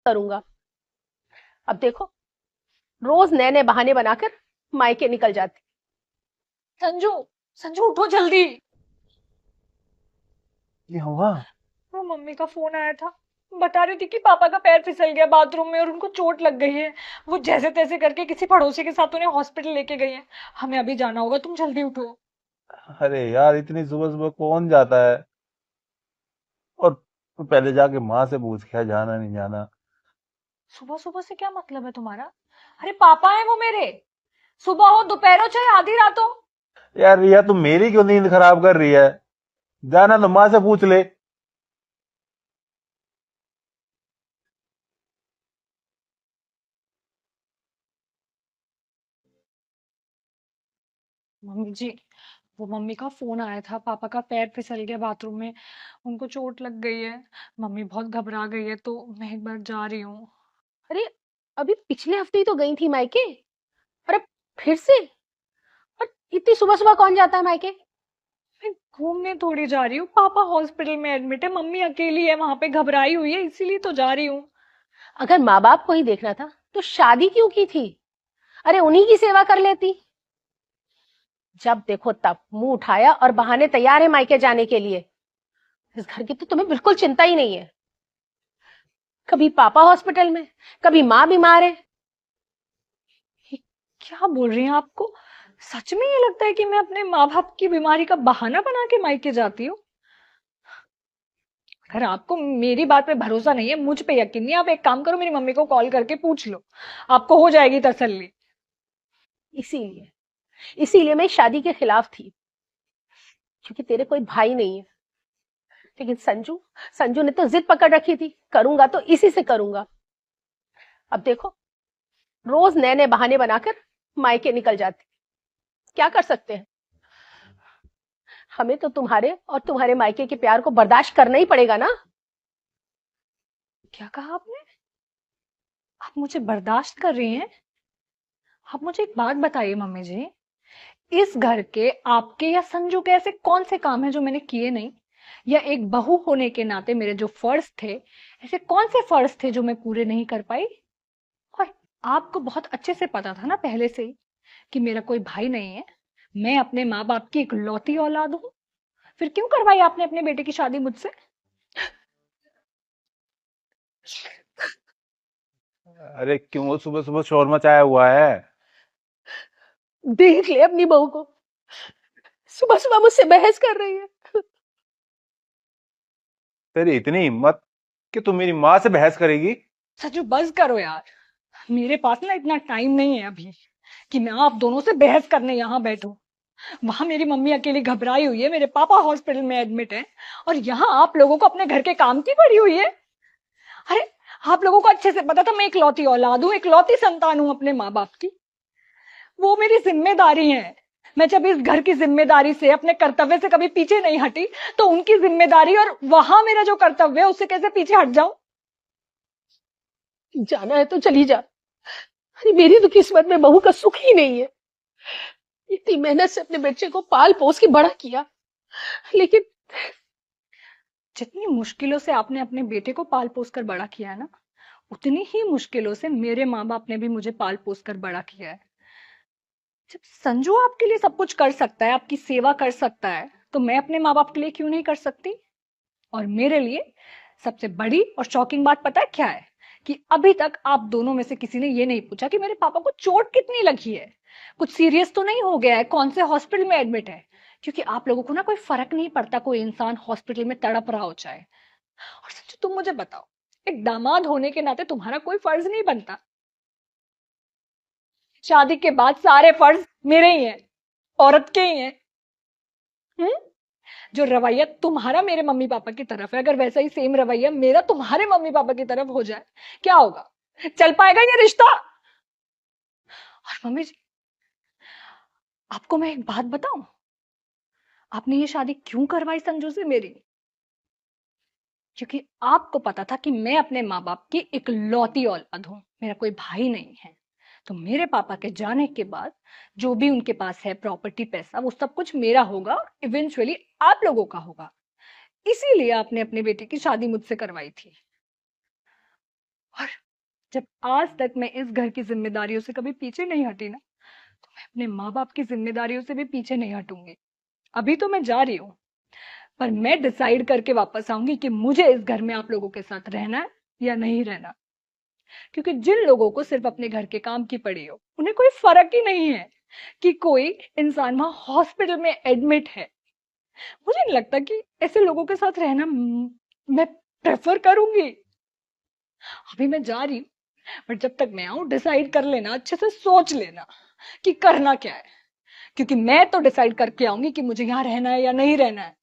करूंगा। अब देखो, रोज नए नए बहाने बनाकर मायके निकल जाती। संजू, संजू उठो जल्दी। ये हुआ। वो मम्मी का फोन आया था, बता रही थी कि पापा का पैर फिसल गया बाथरूम में और उनको चोट लग गई है। वो जैसे तैसे करके किसी पड़ोसी के साथ उन्हें हॉस्पिटल लेके गई है। हमें अभी जाना होगा, तुम जल्दी उठो। अरे यार, इतनी सुबह सुबह कौन जाता है? और तू पहले जाके माँ से पूछ, क्या जाना नहीं जाना। सुबह सुबह से क्या मतलब है तुम्हारा? अरे पापा है वो मेरे। सुबह हो, दोपहर हो, चाहे आधी रात हो। यार रिया, तू मेरी क्यों नींद खराब कर रही है? जाना तो माँ से पूछ ले। मम्मी जी, वो मम्मी का फोन आया था, पापा का पैर फिसल गया बाथरूम में, उनको चोट लग गई है। मम्मी बहुत घबरा गई है, तो मैं एक बार जा रही हूँ। अरे, अभी पिछले हफ्ते ही तो गई थी मायके, और अब फिर से? और इतनी सुबह सुबह कौन जाता है मायके? मैं घूमने थोड़ी जा रही हूँ, पापा हॉस्पिटल में एडमिट है, मम्मी अकेली है वहां पे, घबराई हुई है, इसीलिए तो जा रही हूँ। अगर माँ बाप को ही देखना था तो शादी क्यों की थी? अरे, उन्हीं की सेवा कर लेती। जब देखो तब मुंह उठाया और बहाने तैयार है मायके जाने के लिए। इस घर की तो तुम्हें बिल्कुल चिंता ही नहीं है। कभी पापा हॉस्पिटल में, कभी माँ बीमार है। ये क्या बोल रही हैं आपको? सच में ये लगता है कि मैं अपने माँ बाप की बीमारी का बहाना बना के मायके जाती हूँ? अगर आपको मेरी बात पे भरोसा नहीं है, मुझ पे यकीन नहीं है, आप एक काम करो, मेरी मम्मी को कॉल करके पूछ लो, आपको हो जाएगी तसल्ली। इसीलिए इसीलिए मैं शादी के खिलाफ थी, क्योंकि तेरे कोई भाई नहीं है। लेकिन संजू संजू ने तो जिद पकड़ रखी थी, करूंगा तो इसी से करूंगा। अब देखो, रोज नए नए बहाने बनाकर मायके निकल जाती। क्या कर सकते हैं? हमें तो तुम्हारे और तुम्हारे मायके के प्यार को बर्दाश्त करना ही पड़ेगा ना। क्या कहा आपने? आप मुझे बर्दाश्त कर रही हैं? आप मुझे एक बात बताइए मम्मी जी, इस घर के आपके या संजू के ऐसे कौन से काम हैं जो मैंने किए नहीं? या एक बहू होने के नाते मेरे जो फर्ज थे, ऐसे कौन से फर्ज थे जो मैं पूरे नहीं कर पाई? और आपको बहुत अच्छे से पता था ना पहले से ही कि मेरा कोई भाई नहीं है, मैं अपने माँ बाप की इकलौती औलाद हूँ। फिर क्यों करवाई आपने अपने बेटे की शादी मुझसे? अरे क्यों सुबह सुबह शोर मचाया हुआ है? देख ले अपनी बहू को, सुबह सुबह मुझसे बहस कर रही है। तेरी इतनी हिम्मत कि तू मेरी माँ से बहस करेगी? सचू बस करो यार, मेरे पास ना इतना टाइम नहीं है अभी कि मैं आप दोनों से बहस करने यहाँ बैठूं। वहां मेरी मम्मी अकेली घबराई हुई है, मेरे पापा हॉस्पिटल में एडमिट है, और यहाँ आप लोगों को अपने घर के काम की पड़ी हुई है। अरे, आप लोगों को अच्छे से पता था मैं इकलौती औलाद हूँ, इकलौती संतान हूँ अपने माँ बाप की। वो मेरी जिम्मेदारी है। मैं जब इस घर की जिम्मेदारी से, अपने कर्तव्य से कभी पीछे नहीं हटी, तो उनकी जिम्मेदारी और वहां मेरा जो कर्तव्य है उससे कैसे पीछे हट जाऊं? जाना है तो चली जा। अरे, मेरी तो किस्मत में बहू का सुख ही नहीं है। इतनी मेहनत से अपने बच्चे को पाल पोस के बड़ा किया, लेकिन जितनी मुश्किलों से आपने अपने बेटे को पाल पोस कर बड़ा किया है ना, उतनी ही मुश्किलों से मेरे माँ बाप ने भी मुझे पाल पोस कर बड़ा किया है। जब संजू आपके लिए सब कुछ कर सकता है, आपकी सेवा कर सकता है, तो मैं अपने माँ बाप के लिए क्यों नहीं कर सकती? और मेरे लिए सबसे बड़ी और शॉकिंग बात पता है क्या है? कि अभी तक आप दोनों में से किसी ने ये नहीं पूछा कि मेरे पापा को चोट कितनी लगी है, कुछ सीरियस तो नहीं हो गया है, कौन से हॉस्पिटल में एडमिट है। क्योंकि आप लोगों को ना कोई फर्क नहीं पड़ता कोई इंसान हॉस्पिटल में तड़प रहा हो जाए। और सच तुम मुझे बताओ, एक दामाद होने के नाते तुम्हारा कोई फर्ज नहीं बनता? शादी के बाद सारे फर्ज मेरे ही हैं, औरत के ही हैं। हम्म? जो रवैया तुम्हारा मेरे मम्मी पापा की तरफ है, अगर वैसा ही सेम रवैया मेरा तुम्हारे मम्मी पापा की तरफ हो जाए, क्या होगा? चल पाएगा ये रिश्ता? और मम्मी जी, आपको मैं एक बात बताऊं, आपने ये शादी क्यों करवाई संजू से मेरी? क्योंकि आपको पता था कि मैं अपने माँ बाप की इकलौती औलाद हूं, मेरा कोई भाई नहीं है। तो मेरे पापा के जाने के बाद जो भी उनके पास है प्रॉपर्टी, पैसा, वो सब कुछ मेरा होगा, इवेंचुअली आप लोगों का होगा। इसीलिए आपने अपने बेटे की शादी मुझसे करवाई थी। और जब आज तक मैं इस घर की जिम्मेदारियों से कभी पीछे नहीं हटी ना, तो मैं अपने माँ बाप की जिम्मेदारियों से भी पीछे नहीं हटूंगी। अभी तो मैं जा रही हूँ, पर मैं डिसाइड करके वापस आऊंगी कि मुझे इस घर में आप लोगों के साथ रहना है या नहीं रहना। क्योंकि जिन लोगों को सिर्फ अपने घर के काम की पड़ी हो, उन्हें कोई फर्क ही नहीं है कि कोई इंसान वहां हॉस्पिटल में एडमिट है। मुझे नहीं लगता कि ऐसे लोगों के साथ रहना मैं प्रेफर करूंगी। अभी मैं जा रही हूँ, बट जब तक मैं आऊं डिसाइड कर लेना, अच्छे से सोच लेना कि करना क्या है। क्योंकि मैं तो डिसाइड करके आऊंगी कि मुझे यहाँ रहना है या नहीं रहना है।